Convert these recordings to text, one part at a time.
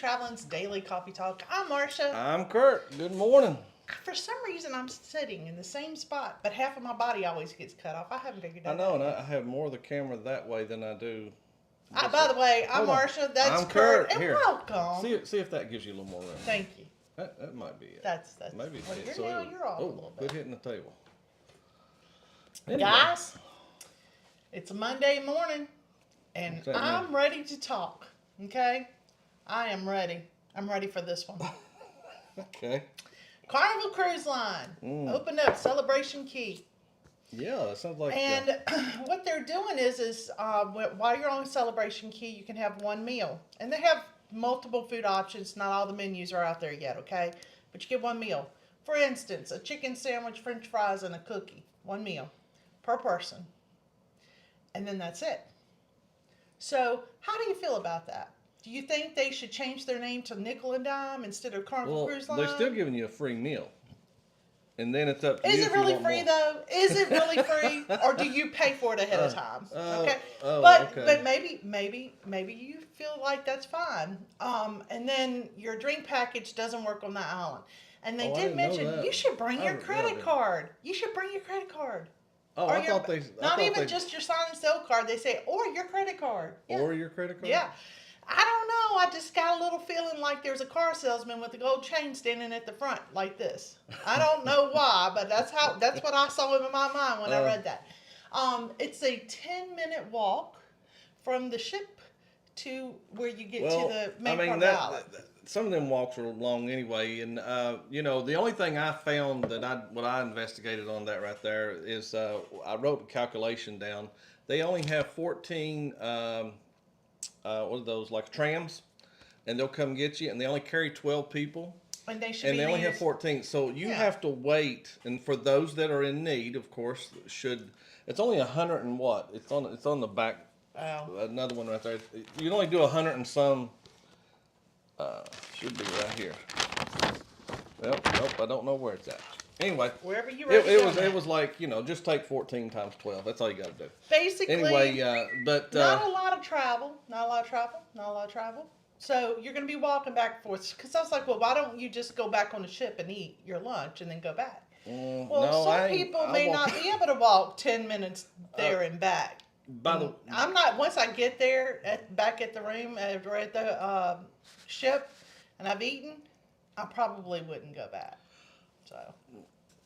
Traveling's Daily Coffee Talk. I'm Marsha. I'm Curt. Good morning. For some reason, I'm sitting in the same spot, but half of my body always gets cut off. I haven't figured I that know, out and yet. I have more of the camera that way than I do this By way. the way, I'm Hold on. Marsha. That's I'm Curt, and Here. welcome. See if that gives you a little more room. Thank you. That might be it. That's Maybe it's well, it. you're So now it- you're off a oh, little quit bit, hitting the table. Anyway, guys. It's a Monday morning, and What's that I'm mean? ready to talk. Okay, I am ready. I'm ready for this one. Okay. Carnival Cruise Line opened up Celebration Key. Yeah, that sounds like. And what they're doing is while you're on Celebration Key, you can have one meal, and they have multiple food options. Not all the menus are out there yet, okay? But you get one meal. For instance, a chicken sandwich, French fries, and a cookie. One meal per person, and then that's it. So, how do you feel about that? Do you think they should change their name to Nickel and Dime instead of Carnival well, Cruise Line? they're still giving you a free meal, and then it's up to you. Is it if you really want free more. though? Is it really free, or do you pay for it ahead of time? Okay, okay. but maybe you feel like that's fine. And then your drink package doesn't work on that island. And they Oh, I did didn't know mention that. you should bring I your really credit didn't. card. You should bring your credit card. Oh, Or I your, thought they. not even just your sign and sell card. They say or your credit card. Yeah. Or your credit card. Yeah. I don't know. I just got a little feeling like there's a car salesman with a gold chain standing at the front like this. I don't know why, but that's what I saw in my mind when I read that. It's a 10-minute walk from the ship to where you get to the main part of the island. Some of them walks are long anyway, and the only thing I found that what I investigated on that right there is I wrote a calculation down. They only have 14. What are those, like trams, and they'll come get you, and they only carry 12 people, And they should and be they only have needed- 14. So you Yeah. have to wait, and for those that are in need, of course, it's only 100 and what? It's on the back. Wow. Another one right there. You can only do 100 and some. Should be right here. Well, nope, I don't know where it's at. Anyway, Wherever you ready it was like, just take 14 times 12. That's all you got to do. Basically, Anyway, but not a lot of travel. So you're going to be walking back and forth. Because I was like, well, why don't you just go back on the ship and eat your lunch and then go back? Well, no, some people may not be able to walk 10 minutes there and back. I'm not. Once I get there, back at the room, or at the ship, and I've eaten, I probably wouldn't go back. So,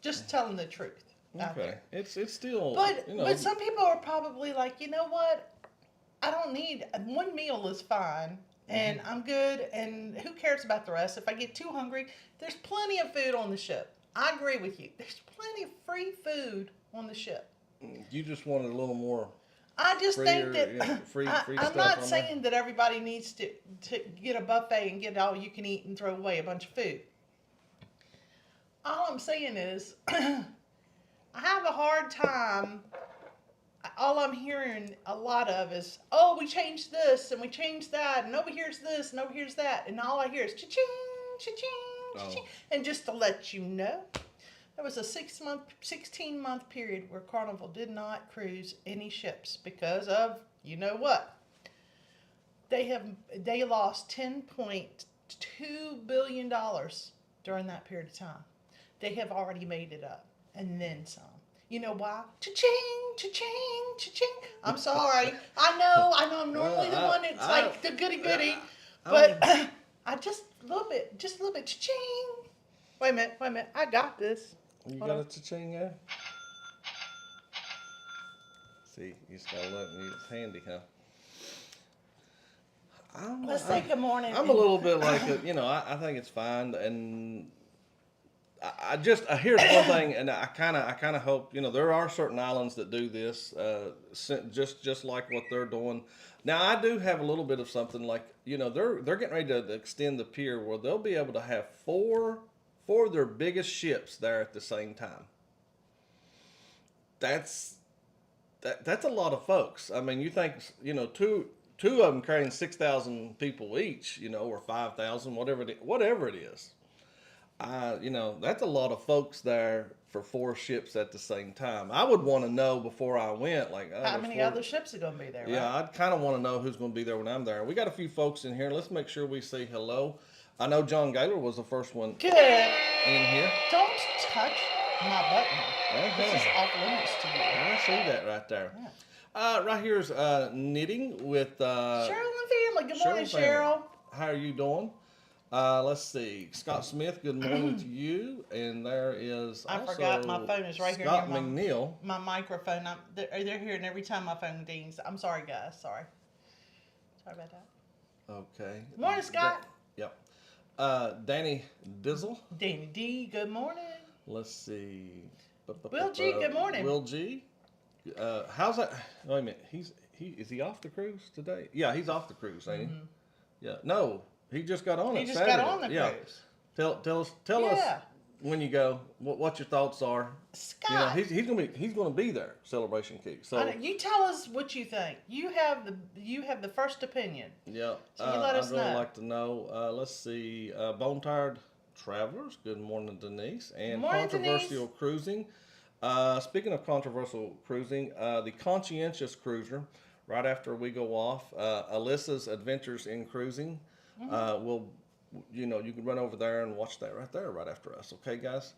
just telling the truth. Okay, it's still. But some people are probably like, you know what? I don't need one meal is fine, and I'm good. And who cares about the rest? If I get too hungry, there's plenty of food on the ship. I agree with you. There's plenty of free food on the ship. You just wanted a little more. I just think that free I'm stuff not on saying that everybody needs to get a buffet and get all you can eat and throw away a bunch of food. All I'm saying is I have a hard time. All I'm hearing a lot of is, oh, we changed this and we changed that, and over here's this and over here's that, and all I hear is cha-ching, cha-ching, cha-ching. And just to let you know, there was a 16-month period where Carnival did not cruise any ships because of, you know what? They lost $10.2 billion during that period of time. They have already made it up, and then some. You know why? Cha-ching, cha-ching, cha-ching. I'm sorry. I know I'm normally the one that's like the goody-goody, but I just a little bit, cha-ching. Wait a minute. I got this. You got a cha-ching there? See, you just gotta let me. It's handy, huh? Let's take a morning. I'm a little bit like, I think it's fine, and here's one thing, and I kind of hope, there are certain islands that do this, just like what they're doing. Now, I do have a little bit of something like, they're getting ready to extend the pier where they'll be able to have four of their biggest ships there at the same time. That's a lot of folks. I mean, you think, two of them carrying 6,000 people each, or 5,000, whatever it is. That's a lot of folks there for 4 ships at the same time. I would want to know before I went, like, oh, How there's many 4. other ships are going to be there? Yeah, Right? I'd kind of want to know who's going to be there when I'm there. We got a few folks in here. Let's make sure we say hello. I know John Gaylor was the first one Good. in here. Don't touch my button. This is off limits to you. I see that right there. Yeah. Right here's knitting with Cheryl and family. Good morning, family. Cheryl. How are you doing? Let's see. Scott Smith, good morning to you. And there is I also forgot my phone is right Scott here near McNeil. my microphone. They're hearing every time my phone dings. I'm sorry, guys. Sorry about that. Okay. Morning, Scott. Yep. Danny Dizzle. Danny D, good morning. Let's see. Will G, good morning. Will G. How's that? Wait a minute. Is he off the cruise today? Yeah, he's off the cruise, ain't he? Mm-hmm. Yeah. No, he just got on it. He just Saturday. got on the Yeah. cruise. Tell us Yeah. when you go what your thoughts are. Scott, He's gonna be there. Celebration Key. So you tell us what you think. You have the first opinion. yeah, So you let us I'd really know. like to know. Let's see. Bone Tired Travelers. Good morning, Denise. And Morning, controversial cruising. Speaking of controversial cruising, the Conscientious Cruiser. Right after we go off, Alyssa's Adventures in Cruising. Will you can run over there and watch that right there, right after us. Okay, guys.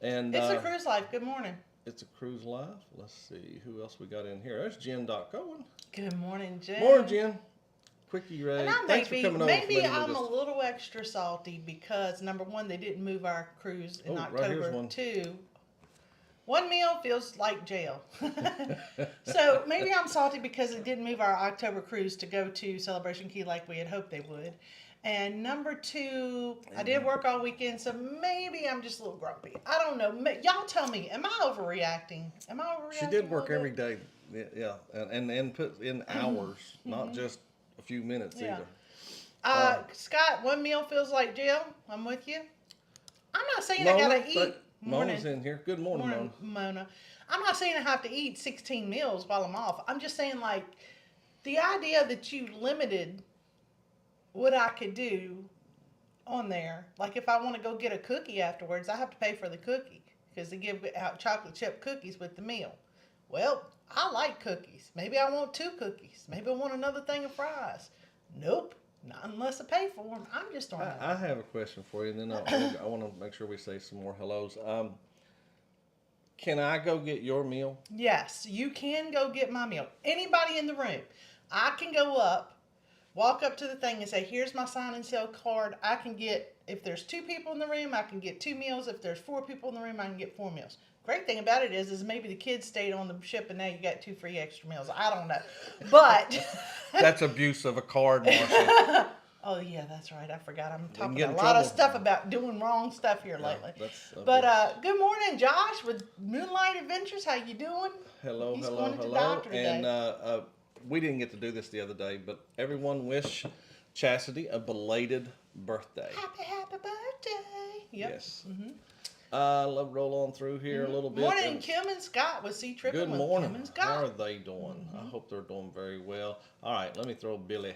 And It's a cruise life. Good morning. it's a cruise live. Let's see who else we got in here. There's Jen Cohen. Good morning, Jen. Morning, Jen. Quickie Ray. And Thanks for coming over. maybe I'm a little extra salty because number one, they didn't move our cruise in Right here's October. one. 2, one meal feels like jail. So maybe I'm salty because it didn't move our October cruise to go to Celebration Key like we had hoped they would. And number 2, I did work all weekend, so maybe I'm just a little grumpy. I don't know. Y'all tell me, am I overreacting? She did work every day. Yeah, and put in hours, not just a few minutes Yeah. either. Scott, one meal feels like jail. I'm with you. I'm not saying I Mona, gotta eat. Mona's in here. Good morning, Mona. Mona. I'm not saying I have to eat 16 meals while I'm off. I'm just saying, like, the idea that you limited what I could do on there. Like, if I want to go get a cookie afterwards, I have to pay for the cookie because they give out chocolate chip cookies with the meal. Well, I like cookies. Maybe I want 2 cookies. Maybe I want another thing of fries. Nope. Not unless I pay for them. I'm just throwing it I have a question for you, and then I want to make sure we say some more hellos. Can I go get your meal? Yes, you can go get my meal. Anybody in the room, I can go up, walk up to the thing and say, here's my sign and sell card. I can get, if there's 2 people in the room, I can get 2 meals. If there's 4 people in the room, I can get 4 meals. Great thing about it is maybe the kids stayed on the ship and now you got 2 free extra meals. I don't know. But That's abuse of a card, Marsha. oh yeah, that's right. I forgot. I'm can talking get a in lot of trouble. stuff about doing wrong stuff here lately. That's But good morning, Josh, with Moonlight Adventures. How you doing? hello, He's hello, going to the hello. doctor today. And we didn't get to do this the other day, but everyone wish Chastity a belated birthday. Happy birthday. Yep. Yes. Let's roll on through here a little bit. Morning, And Kim and Scott with C Triple. good with morning. Kim and How are Scott. they doing? I hope they're doing very well. All right, let me throw Billy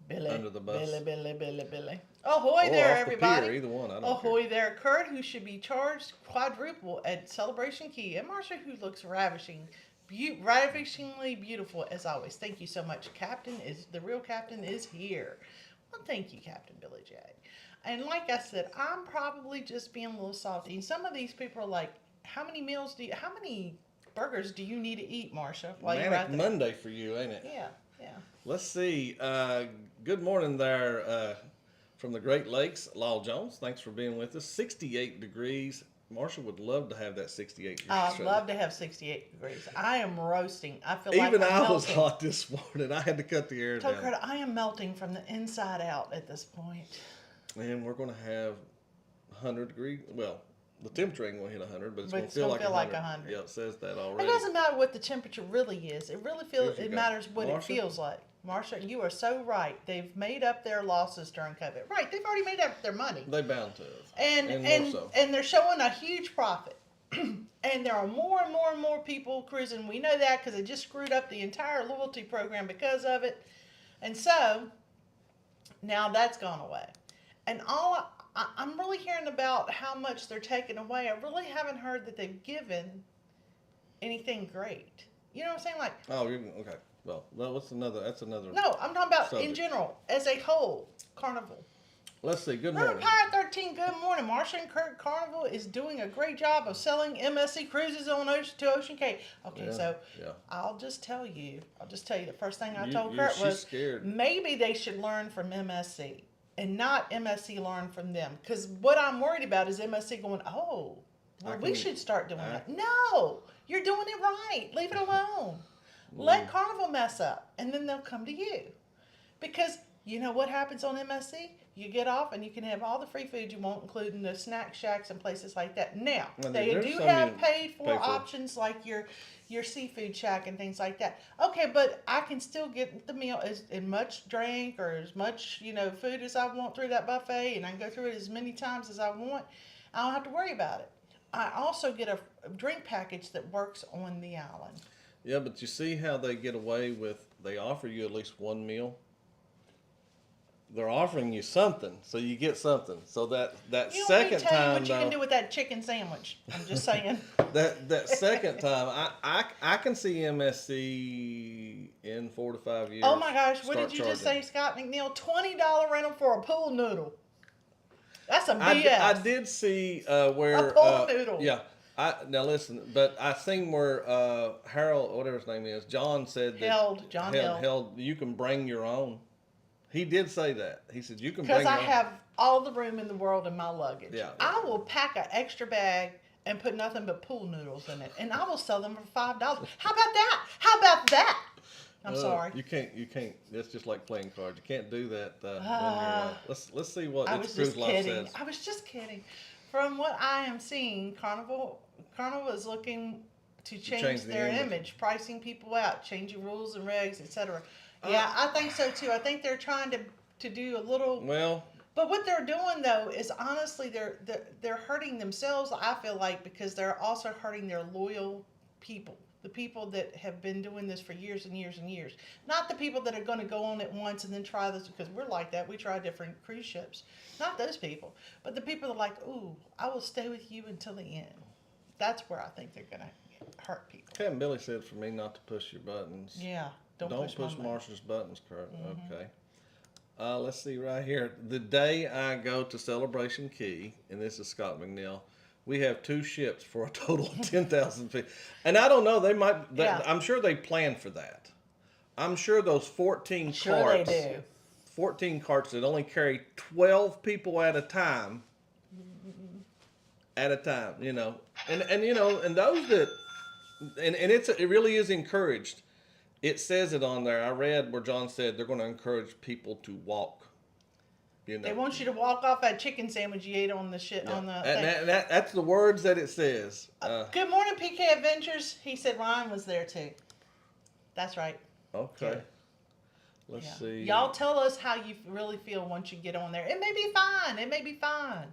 Billy, under the bus. Billy. Ahoy or there, off everybody. the pier, either one. I don't Ahoy there, Curt, who should be charged quadruple at Celebration Key, and Marsha, who looks ravishingly beautiful as always. Thank you so much. The real captain is here. Well, thank you, Captain Billy J. And like I said, I'm probably just being a little salty. And some of these people are like, how many burgers do you need to eat, Marsha? While you're Manic out there? Monday for you, ain't it? Yeah. Let's see. Good morning there from the Great Lakes, Lyle Jones. Thanks for being with us. 68 degrees. Marsha would love to have that 68 degrees. I'd love to have 68 degrees. I am roasting. I feel Even like I'm I was melting. hot this morning. I had to cut the air Tell down. Curt, I am melting from the inside out at this point. And we're going to have 100 degrees. Well, the temperature ain't going to hit 100, but it's But going to it's feel gonna like feel like 100. 100. Yeah, it says that It already. doesn't matter what the temperature really is. It really Here's your guy. matters what Marsha? it feels like. Marsha, you are so right. They've made up their losses during COVID. Right, they've already made up their money. They bound to. And more so. and they're showing a huge profit. And there are more and more and more people cruising. We know that because they just screwed up the entire loyalty program because of it. And so now that's gone away. And I'm really hearing about how much they're taking away. I really haven't heard that they've given anything great. You know what I'm saying? Like, Oh, okay. Well, what's another? That's another. no, I'm talking about in subject. general, as a whole, Carnival. Let's see. Good Remember morning. Pirate 13, good morning. Marsha and Curt Carnival is doing a great job of selling MSC cruises on Ocean Cape. Okay, Yeah, so yeah. I'll just tell you the first thing I told You- Curt she's was scared. maybe they should learn from MSC and not MSC learn from them. Because what I'm worried about is MSC going, oh, well, we should start doing that. No, you're doing it right. Leave it alone. Let Carnival mess up, and then they'll come to you. Because you know what happens on MSC? You get off and you can have all the free food you want, including the snack shacks and places like that. Now, Well, they there's do some have you paid for pay for. options like your seafood shack and things like that. Okay, but I can still get the meal as much drink or as much, food as I want through that buffet, and I can go through it as many times as I want. I don't have to worry about it. I also get a drink package that works on the island. Yeah, but you see how they get away with? They offer you at least one meal. They're offering you something, so you get something. So that You don't second need to tell you time, what you can do with that chicken sandwich. I'm just saying. that second time, I can see MSC in 4 to 5 years. Oh my gosh, what start did you just charging. say, Scott McNeil? $20 rental for a pool noodle. That's some I BS. did see where A pool noodle. Yeah. Now listen, but I seen where Harold, whatever his name is, John said that John Held. you can bring your own. He did say that. He said you can Because bring I your own. have all the room in the world in my luggage. Yeah. I will pack an extra bag and put nothing but pool noodles in it, and I will sell them for $5. How about that? How about that? I'm sorry. You can't. That's just like playing cards. You can't do that. When you're, let's see what I It's was Cruise just Life kidding. says. I was just kidding. From what I am seeing, Carnival is looking to change the their image. image, pricing people out, changing rules and regs, etc. Yeah, I think so too. I think they're trying to do a little. Well, But what they're doing though is honestly they're hurting themselves. I feel like because they're also hurting their loyal people. The people that have been doing this for years and years and years. Not the people that are going to go on it once and then try this because we're like that. We try different cruise ships. Not those people. But the people that are like, ooh, I will stay with you until the end. That's where I think they're going to hurt people. Captain Billy said for me not to push your buttons. Yeah. Don't push my button. Marsha's buttons, Kurt. Okay. Let's see right here. The day I go to Celebration Key, and this is Scott McNeil, we have 2 ships for a total of 10,000 feet. And I don't know, they might, Yeah. I'm sure they plan for that. I'm sure those 14 Sure carts, they do. 14 carts that only carry 12 people at a time, and and those that, and it really is encouraged. It says it on there. I read where John said they're going to encourage people to walk. They want you to walk off that chicken sandwich you ate on the on the thing. And that's the words that it says. Good morning, PK Adventures. He said Ryan was there too. That's right. Okay. Let's see. Y'all tell us how you really feel once you get on there. It may be fine. It may be fine.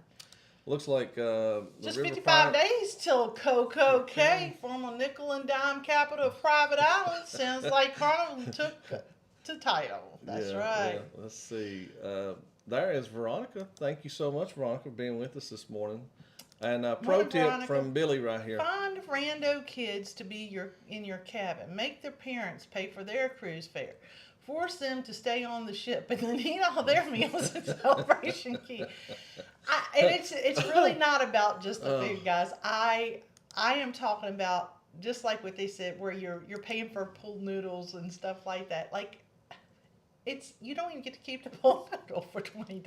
Looks like the Just River 55 Pirate- days till Coco K, former nickel and dime capital of Private Island. Sounds like Carnival took the title. That's right. Yeah. Let's see. There is Veronica. Thank you so much, Veronica, for being with us this morning. And pro Morning, tip Veronica. from Billy right here. Find rando kids to be in your cabin. Make their parents pay for their cruise fare. Force them to stay on the ship and then eat all their meals at Celebration Key. And it's really not about just the food, guys. I am talking about just like what they said, where you're paying for pool noodles and stuff like that. Like you don't even get to keep the pool noodle for $20.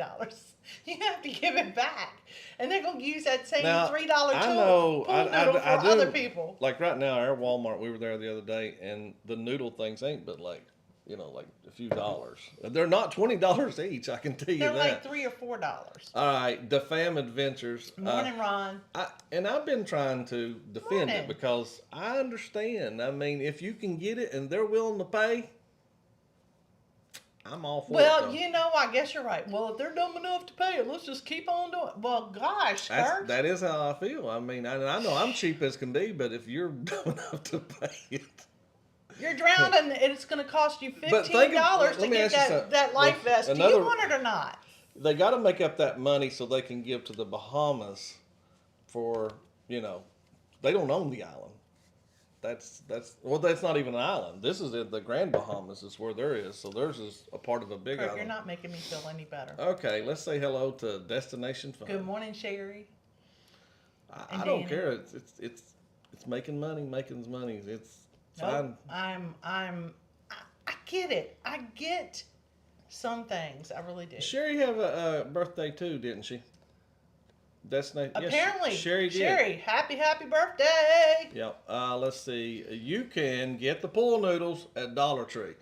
You have to give it back, and they're gonna use that same Now, $3 I know, pool noodle for I do, other people. Like right now, our Walmart, we were there the other day, and the noodle things ain't but like a few dollars. They're not $20 each, I can tell you They're that. like $3 or $4. All right, the Fam Adventures. Morning, Ron. I've been trying to defend Morning. it because I understand. I mean, if you can get it and they're willing to pay, I'm all for it. Well, though. I guess you're right. Well, if they're dumb enough to pay it, let's just keep on doing it. Well, gosh, Kurt. That is how I feel. I mean, I know I'm cheap as can be, but if you're dumb enough to pay it. You're drowning, and it's going to cost you $15 But think of- to let me get ask you something. that life vest. Do you Another- want it or not? they got to make up that money so they can give to the Bahamas for, they don't own the island. That's not even an island. This is the Grand Bahamas is where there is. So theirs is a part of a big Kurt, island. you're not making me feel any better. Okay, let's say hello to Destination Fun. Good morning, Sherry. I don't care. It's making money. Making money. It's fine. I get it. I get some things. I really do. Sherry have a birthday too, didn't she? Destination. Apparently, yes, Sherry did. Sherry, happy birthday! Yep. Let's see. You can get the pool noodles at Dollar Tree.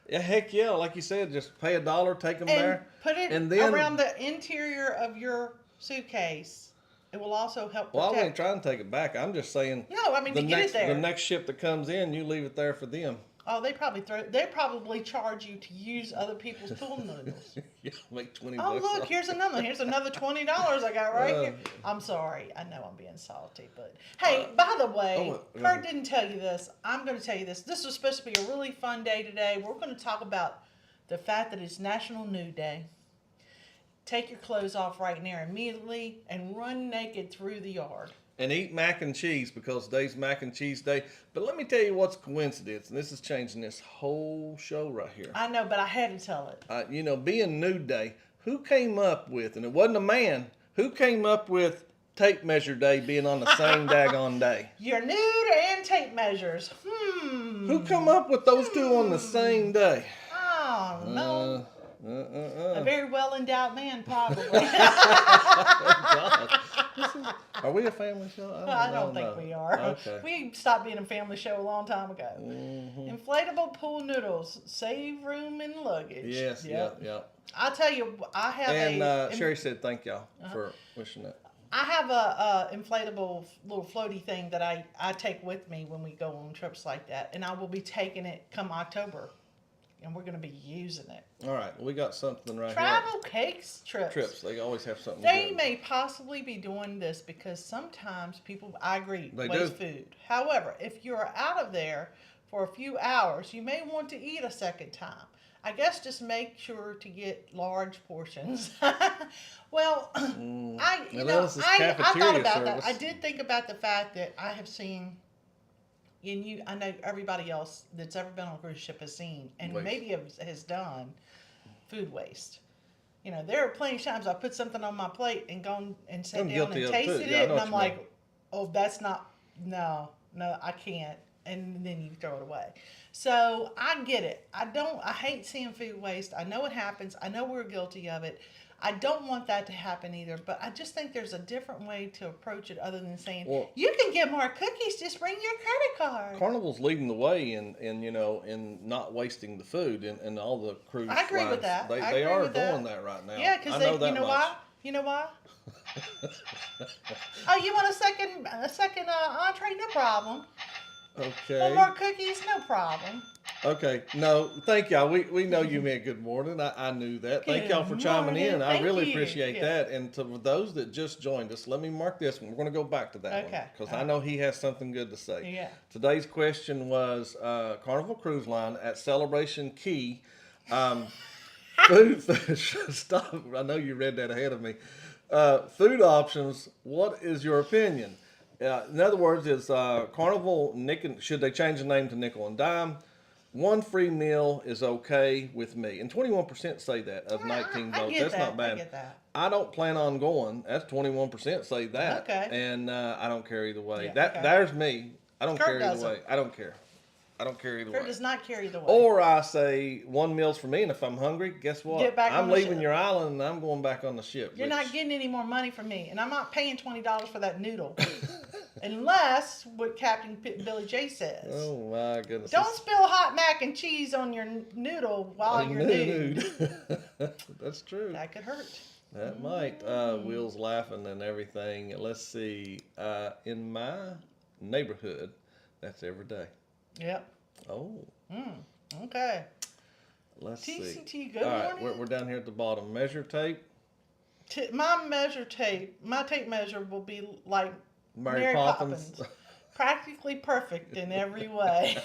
Yeah, heck yeah! Like you said, just pay $1, take them And there, put it and then around the interior of your suitcase. It will also help protect. Well, I wasn't trying to take it back. I'm just saying. No, I mean to get it there. The next ship that comes in, you leave it there for them. Oh, they probably charge you to use other people's pool noodles. Yeah, make $20. Oh, look, here's another one. Here's another $20 I got right here. I'm sorry. I know I'm being salty, but hey, by the way, Kurt didn't tell you this. I'm going to tell you this. This was supposed to be a really fun day today. We're going to talk about the fact that it's National Nude Day. Take your clothes off right now immediately and run naked through the yard. And eat mac and cheese because today's mac and cheese day. But let me tell you what's coincidence, and this is changing this whole show right here. I know, but I had to tell it. Being Nude Day, who came up with, and it wasn't a man, who came up with tape measure day being on the same daggone day? You're nude and tape measures. Who come up with those two on the same day? Oh, no. A very well endowed man, probably. Are we a family show? I don't think we are. Okay. We stopped being a family show a long time ago. Mm-hmm. Inflatable pool noodles save room and luggage. Yes, yep. I'll tell you, I have and Sherry said thank y'all for wishing that. I have a inflatable little floaty thing that I take with me when we go on trips like that, and I will be taking it come October. And we're going to be using it. All right. We got something right Travel cakes trips. Trips. They always have something They good. may possibly be doing this because sometimes people, I agree, They waste do. food. However, if you're out of there for a few hours, you may want to eat a second time. I guess just make sure to get large portions. Well, I thought about that. I did think about the fact that I have seen... And I know everybody else that's ever been on a cruise ship has seen, and maybe has done, food waste. There are plenty of times I put something on my plate and gone and sat down and tasted it, and I'm like, oh, that's not, no, I can't. And then you throw it away. So I get it. I hate seeing food waste. I know it happens. I know we're guilty of it. I don't want that to happen either, but I just think there's a different way to approach it other than saying, you can get more cookies, just bring your credit card. Carnival's leading the way in not wasting the food and all the cruise lines. I agree with that. They are doing that right now. Yeah, because you know why? You know why? Oh, you want a second entree? No problem. Okay. Want more cookies? No problem. Okay. No, thank y'all. We know you meant good morning. I knew that. Thank y'all for chiming in. I really appreciate that. And to those that just joined us, let me mark this one. We're going to go back to that one because I know he has something good to say. Yeah. Today's question was Carnival Cruise Line at Celebration Key. Food. Stop. I know you read that ahead of me. Food options. What is your opinion? In other words, is Carnival should they change the name to Nickel and Dime? One free meal is okay with me. And 21% say that of 19 votes. That's not bad. I get that. I don't plan on going. That's 21% say that. Okay. And I don't care either way. Yeah, There's me. I don't Kurt care either way. I don't care. I don't care either way. Kurt does not care either way. Or I say one meal's for me, and if I'm hungry, guess what? Get back I'm on the leaving ship. your island, and I'm going back on the ship. You're not getting any more money from me, and I'm not paying $20 for that noodle. Unless what Captain Billy J says. Oh my goodness! Don't spill hot mac and cheese on your noodle while you're nude. That's true. That could hurt. That might. Will's laughing and everything. Let's see. In my neighborhood, that's every day. Yep. Oh. Okay. Let's see. TCT, good All morning. right, we're down here at the bottom. Measure tape. My tape measure will be like Mary Poppins. Practically perfect in every way.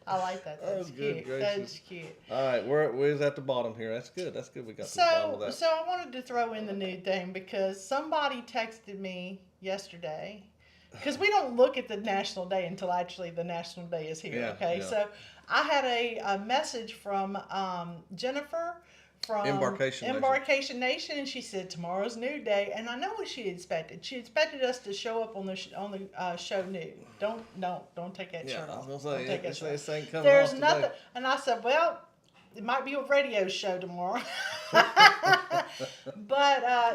I like that. That's Oh, good cute. gracious. That's cute. All right, where's at the bottom here? That's good. That's good. We got to the bottom of that. So I wanted to throw in the nude thing because somebody texted me yesterday. Because we don't look at the National Day until actually the National Day is here. Yeah, Okay, yeah. so I had a message from Jennifer from Embarkation Nation, and she said tomorrow's nude day, and I know what she expected. She expected us to show up on the show nude. Don't take that Yeah, shirt I off. was Don't gonna take that say shirt off. this ain't coming There's off nothing, today. and I said, well, it might be a radio show tomorrow. But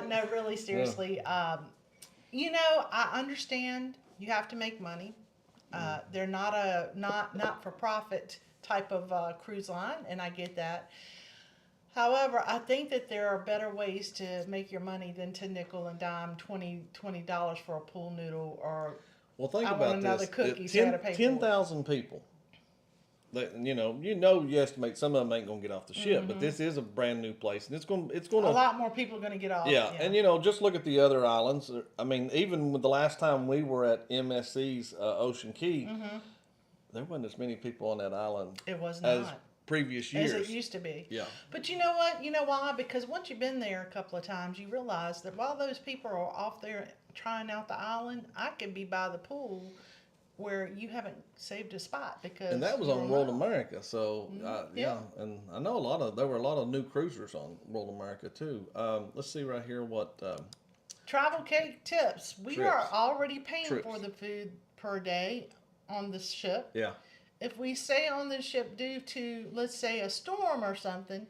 no, really, seriously. I understand you have to make money. They're not a not for profit type of cruise line, and I get that. However, I think that there are better ways to make your money than to nickel and dime $20 for a pool noodle or Well, think I want about another this. cookie, so I gotta pay for it. 10,000 people. That, you estimate some of them ain't gonna get off the ship, but this is a brand new place, and it's a gonna. lot more people are going to get off. Yeah, and just look at the other islands. I mean, even with the last time we were at MSC's Ocean Key, there wasn't as many people on that island It was as not. previous As years. it used to be. Yeah. But you know what? You know why? Because once you've been there a couple of times, you realize that while those people are off there trying out the island, I could be by the pool where you haven't saved a spot because. And that was you're on a World mile. America, so Yeah. and I know there were a lot of new cruisers on World America too. Let's see right here what Travel cake tips. We Trips. are already paying Trips. for the food per day on the ship. yeah. If we stay on the ship due to, let's say, a storm or something,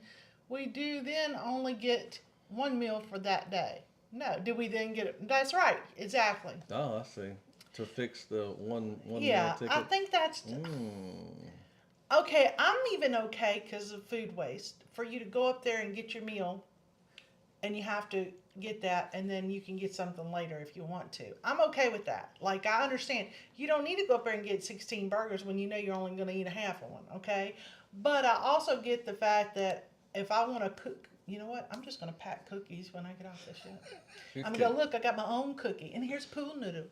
we do then only get one meal for that day. No, do we then get it? That's right, exactly. Oh, I see. To fix the one Yeah, meal ticket. I think that's okay. I'm even okay because of food waste. For you to go up there and get your meal, and you have to get that, and then you can get something later if you want to. I'm okay with that. Like, I understand you don't need to go up there and get 16 burgers when you know you're only going to eat a half of one. Okay, but I also get the fact that if I want to cook. You know what? I'm just going to pack cookies when I get off the ship. I'm going to go, look, I got my own cookie. And here's pool noodle.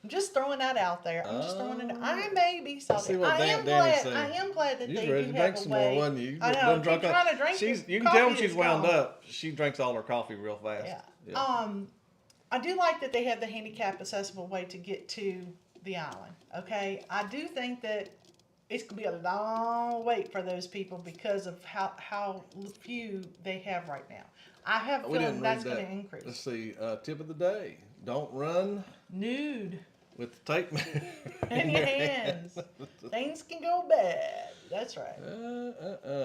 I'm just throwing that out there. I'm just throwing it. I may be salty. See what I am Danny's glad. saying. I am glad that You they ready do to have drink a some way. more, wasn't you? I know. Keep trying to drink. You can coffee tell when she's that's wound gone. up. She drinks all her coffee real fast. Yeah. I do like that they have the handicap accessible way to get to the island. Okay. I do think that it's gonna be a long wait for those people because of how few they have right now. I have a We feeling didn't that's read going to that. increase. Let's see. Tip of the day: don't run Nude with the tape measure in your hands. Things can go bad. That's right.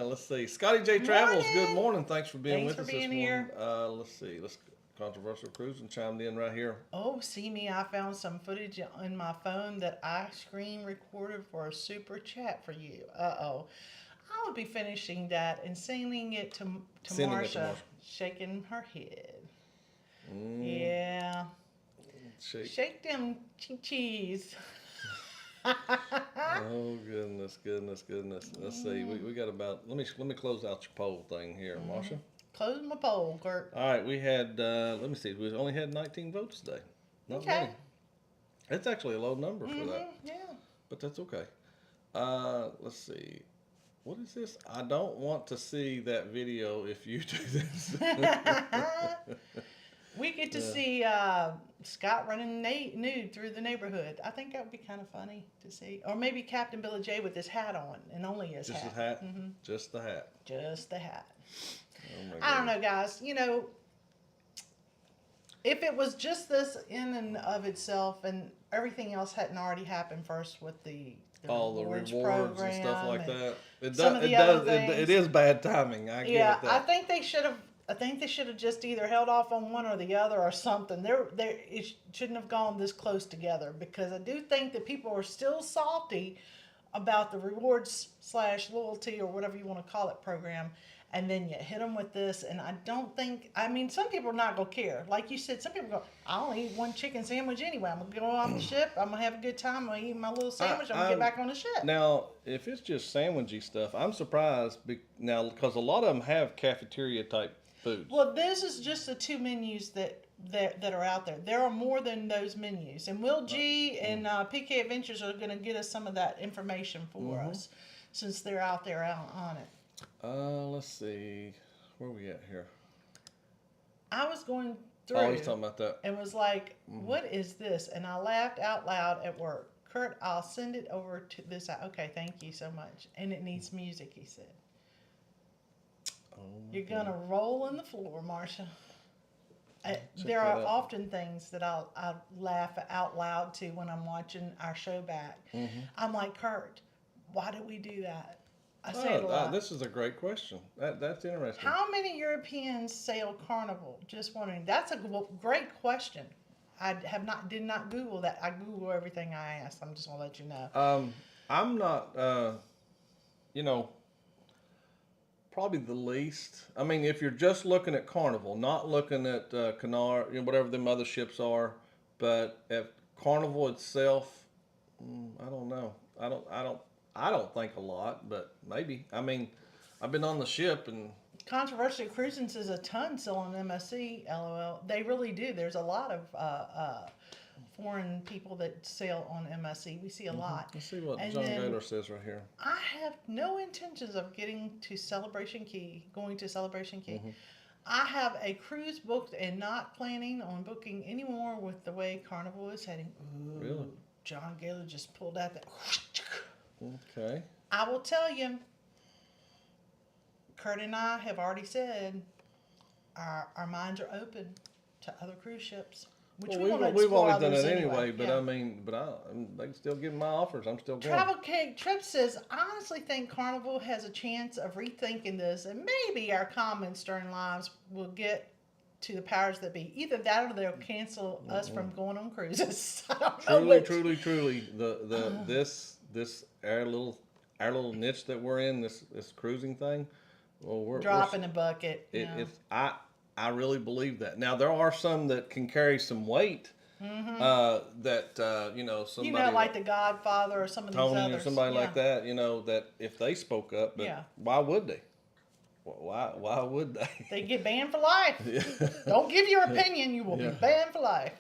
Let's see. Scotty J Travels. Morning. Good morning. Thanks for being Thanks with for us this being morning. here. Let's see. Controversial Cruising chimed in right here. Oh, see me, I found some footage in my phone that I screen recorded for a super chat for you. Uh-oh. I will be finishing that and sending it to Marsha, shaking her head. Yeah. Shake them cheese. Oh goodness. Let's see. We got about. Let me close out your poll thing here, Marsha. Close my poll, Curt. All right, we had. Let me see. We only had 19 votes today. Not many. That's actually a low number for that. Yeah. But that's okay. Let's see. What is this? I don't want to see that video if you do this. We get to see Scott running nude through the neighborhood. I think that would be kind of funny to see. Or maybe Captain Billy J with his hat on and only his Just hat. the hat? Mm-hmm. Just the hat. Just the hat. Oh I don't know, guys. If it was just this in and of itself and everything else hadn't already happened first with the all the rewards program and stuff like that. It is bad timing. I get that. I think they should have just either held off on one or the other or something. It shouldn't have gone this close together because I do think that people are still salty about the rewards / loyalty or whatever you want to call it program. And then you hit them with this, and some people are not going to care. Like you said, some people go, I only eat one chicken sandwich anyway. I'm going to go off the ship. I'm going to have a good time. I'm going to eat my little sandwich. I'm going to get back on the ship. Now, if it's just sandwichy stuff, I'm surprised now because a lot of them have cafeteria type foods. Well, this is just the two menus that that are out there. There are more than those menus, and Will G and PK Adventures are going to get us some of that information for us, since they're out there on it. Let's see, where we at here? I was going through. Oh, he's talking about that. And was like, "What is this?" And I laughed out loud at work. Curt, I'll send it over to this. Okay, thank you so much. And it needs music, he said. Oh, You're gonna roll on the floor, Marsha. There that are out. often things that I laugh out loud to when I'm watching our show back. I'm like, Curt, why did we do that? I say it a lot. This is a great question. That's interesting. How many Europeans sail Carnival? Just wondering. That's a great question. I did not Google that. I Google everything I ask. I'm just gonna let you know. I'm not, you know, probably the least. I mean, if you're just looking at Carnival, not looking at Cunard, you know, whatever the other ships are, but at Carnival itself, I don't know. I don't think a lot, but maybe. I mean, I've been on the ship and. Controversial Cruising says a ton still on MSC. LOL. They really do. There's a lot of foreign people that sail on MSC. We see a lot. Let's see what And John then Gaylor says right here. I have no intentions of going to Celebration Key. I have a cruise booked and not planning on booking any more with the way Carnival is heading. Ooh, Really? John Gaylor just pulled out that. Okay. I will tell you, Curt and I have already said our minds are open to other cruise ships. Which Well, we've always done it anyway, but yeah. I mean, they can still give my offers. I'm still going. Travel Cake Trip says, I honestly think Carnival has a chance of rethinking this, and maybe our comments during lives will get to the powers that be. Either that or they'll cancel us from going on cruises. I don't know which. Truly, this our little niche that we're in, this cruising thing. Well, we're Dropping a bucket. It's I really believe that. Now there are some that can carry some weight. That you know, somebody, you know, like the Godfather or some of these Tony others. or somebody like that. You know, that if they spoke up, but why would they? Why would they? They get banned for life. Don't give your opinion; you will be banned for life.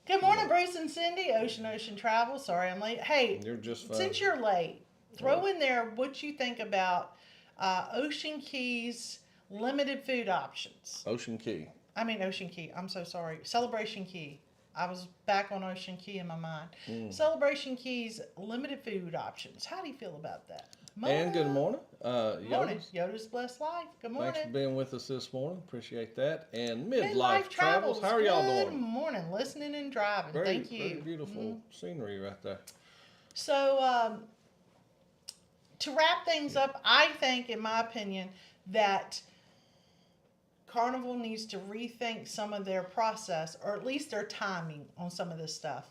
Good morning, Bruce and Cindy. Ocean Travel. Sorry, I'm late. Hey, you're just fine. Since you're late, throw in there what you think about Ocean Key's limited food options. Ocean Key. I'm so sorry. Celebration Key. I was back on Ocean Key in my mind. Celebration Key's limited food options. How do you feel about that? Mona? And good morning. Morning. Yoda's Blessed Life. Good morning. Thanks for being with us this morning. Appreciate that. And Midlife Travels. How are y'all doing? Good morning. Listening and driving. Thank you. Very beautiful scenery right there. So, to wrap things up, I think, in my opinion, that Carnival needs to rethink some of their process, or at least their timing on some of this stuff.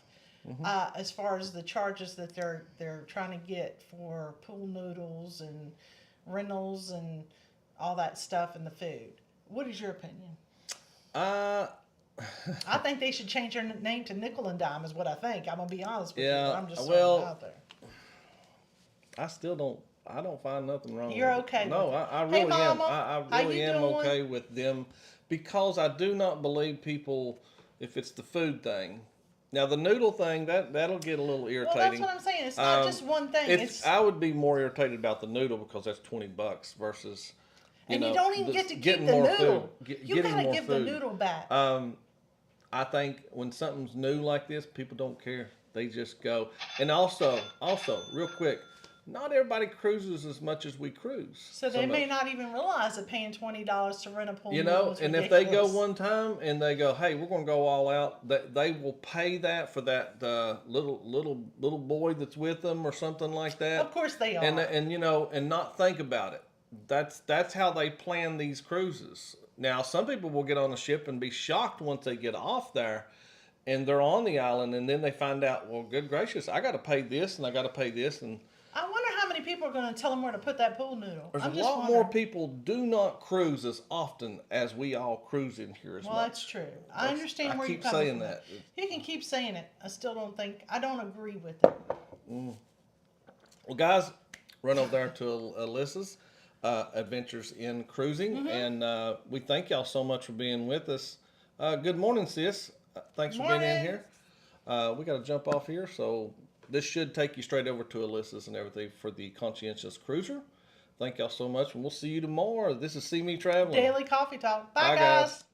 As far as the charges that they're trying to get for pool noodles and rentals and all that stuff and the food. What is your opinion? I think they should change their name to Nickel and Dime is what I think. I'm gonna be honest with you. I'm just throwing it out there. I don't find nothing wrong. You're with okay it. No, with it. I really Hey, Mama, am. I really am doing? okay with them because I do not believe people if it's the food thing. Now the noodle thing that'll get a little irritating. Well, that's what I'm saying. It's not just one thing. I would be more irritated about the noodle because that's $20 versus. You don't even get to keep the noodle. You gotta give the noodle back. I think when something's new like this, people don't care. They just go. And also, real quick, not everybody cruises as much as we cruise. So they may not even realize that paying $20 to rent a pool. And if they go one time and they go, hey, we're going to go all out, they will pay that for that little boy that's with them or something like that. Of course they are. And not think about it. That's how they plan these cruises. Now, some people will get on the ship and be shocked once they get off there and they're on the island and then they find out, well, good gracious, I got to pay this and I got to pay this. And I wonder how many people are going to tell them where to put that pool noodle. There's a lot more people do not cruise as often as we all cruise in here as much. Well, that's true. I understand where you're coming from. I keep saying that. You can keep saying it. I don't agree with it. Well, guys, run over there to Alyssa's Adventures in Cruising, and we thank y'all so much for being with us. Good morning, sis. Thanks for being in Morning. here. We got to jump off here, so this should take you straight over to Alyssa's and everything for the Conscientious Cruiser. Thank y'all so much, and we'll see you tomorrow. This is CME Traveling. Daily coffee talk. Bye, Bye, guys. guys.